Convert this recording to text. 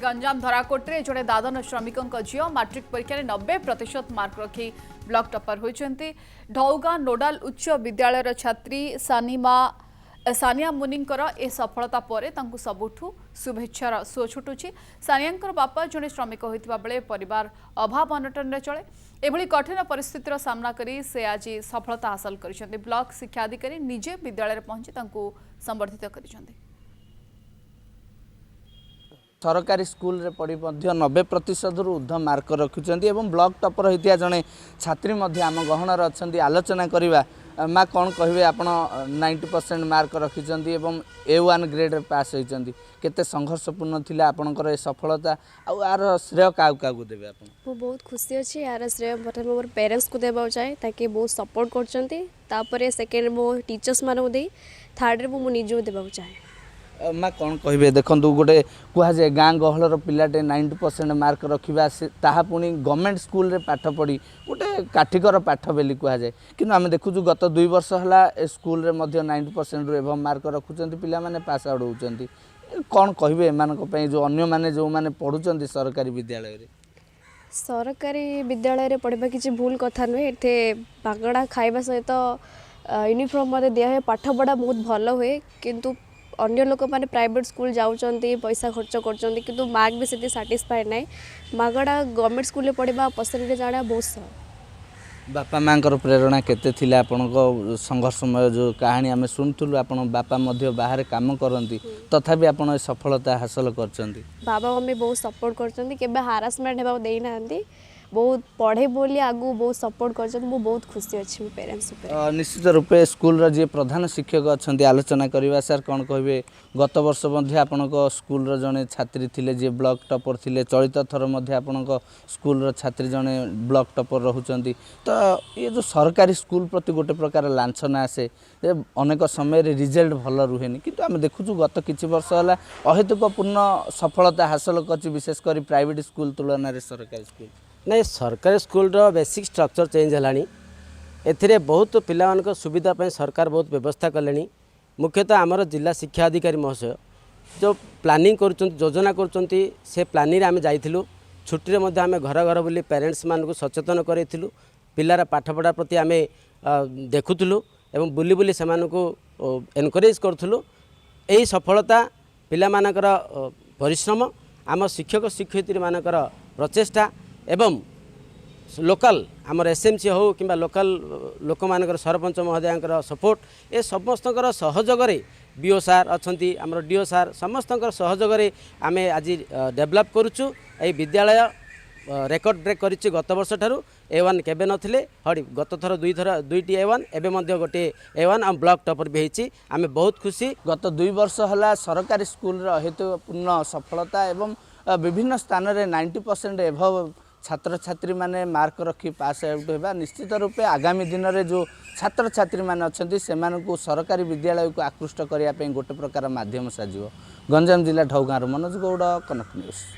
गंजाम धराकोटे जड़े दादन श्रमिक झील मैट्रिक परीक्षा 90% मार्क रखी ब्लॉक टॉपर होती। ढौगा नोडाल उच्च विद्यालय छात्री सानिया मुनिंकर ए सफलता पर सबुठू शुभेच्छार सुओ छुटुछि। सानिया बापा जड़े श्रमिक होता बेले परिवार अभाव अनटन चले। एभली कठिन परिस्थितिर सामना करी से आज सफलता हासिल कर ब्लॉक शिक्षा अधिकारी निजे विद्यालय पहुंची संबर्धित कर सरकारी स्कूल रे पढ़ी 90% ऊर्ध मार्क रखुंट ब्लॉक टॉपर होता जड़े छात्री आम गहनर अच्छा आलोचना करवा। माँ कौन कहे आप 90% मार्क रखिंट A1 ग्रेड पास होती केते संघर्षपूर्ण थी आपंकर सफलता आर श्रेय क्या देवे आप? बहुत खुशी अच्छी यार श्रेय प्रथम मोर पेरेंट्स को देवा चाहे ताकि बहुत सपोर्ट कर सेकेंड मो टीचर्स मान दे थर्ड रे मो निज देवा चाहे। माँ कौन कहे देखो गोटे कहुए गाँ गहलर पिलाटे 90% मार्क रखा ताहा पुणी गवर्नमेंट स्कूल रे पाठ पढ़ी गोटे काठिकर पाठ बोली कहुए कि आम देखु गत 2 वर्ष है स्कूल रे 90% एवं मार्क रखुंट पिला माने पास आउट होती कौन कहे एम जो अन्य माने जो माने पढ़ुंट सरकारी विद्यालय रे? सरकारी विद्यालय रे पढ़ा किसी भूल कथा नुहे। इतने मागणा खाइबा सहित यूनिफॉर्म मत दिया हुए पाठ पढ़ा बहुत भल हुए किंतु अन्य लोक मैंने प्राइवेट स्कूल जाऊँच पैसा खर्च कर मार्क भी से साटिस्फाइड ना मागड़ा गवर्नमेंट स्कूल पढ़ा पर्सेंटेज जाना बहुत सह। बापा माँ प्रेरणा केते थिला आपनको संघर्षमय जो कहानी आम शुणुलु आप बापा बाहर काम करती तथापि आप सफलता हासिल कर? बाबा मम्मी बहुत सपोर्ट कर हारासमेंट होगा देना बहुत पढ़े बोली आगु बहुत सपोर्ट कर बहुत खुशी अच्छी मो पेरेंट्स। निश्चित रूपे स्कूल जी प्रधान शिक्षक अच्छा आलोचना करवा सर कौन कहे गत वर्ष आपण स्कूल जड़े छात्री थे जी ब्लॉक टॉपर थे चलित थर आपण स्कूल छात्री जड़े ब्लॉक टॉपर रोचंती तो ये जो सरकारी स्कूल प्रति गोटे प्रकार लाछना आसे अनेक समय रिजल्ट भल रुहे किंतु आम देखु गत किछि वर्ष है अहेतुकपूर्ण सफलता हासिल कर विशेषकर प्राइवेट स्कूल तुलन में सरकारी स्कूल नहीं सरकारी स्कूल रो बेसिक स्ट्रक्चर चेंज है एथिरे बहुत पिला सुविधा पे सरकार बहुत व्यवस्था कले। मुख्यतः आमर जिला शिक्षा अधिकारी महाशय जो प्लानिंग कर योजना कर प्लानिंग आम जाइलु छुट्टी में आम घर घर बुली पेरेंट्स मान सचेतन करूँ पिलार पाठपढ़ा प्रति आम देखुलु एवं बुली बुली से एनकरेज करूँ। यही सफलता पिला मानकर परिश्रम आम शिक्षक शिक्षयित्री मानकर प्रचेष्टा एवं लोकल आमर एसएमसी हो कि लोकल लोक मानकर सरपंच महोदय सपोर्ट ए समस्त सहयोग बीओ सार अच्छा आमर डीओ सार समस्त सहयोग आम आज डेभलप करुचु। ए विद्यालय रेकर्ड ब्रेक करिछि गत वर्ष ठारू A1 केबे नथिले हड़ी गत थर दुईटी A1 एबे गोटे A1 आ ब्लॉक टॉपर भी होइछि आम बहुत खुशी। गत 2 वर्ष है सरकारी स्कूल हेतुपूर्ण सफलता एवं विभिन्न स्थान रे 90% एभव छात्र छात्री माने मार्क रखी पास आउट होगा। निश्चित रूपे आगामी दिन में जो छात्र छात्री माने अच्छे से सरकारी विद्यालय को आकृष्ट करने गोटे प्रकार माध्यम साजिब। गंजाम जिला ढौगाँ मनोज गौड़, कनक न्यूज।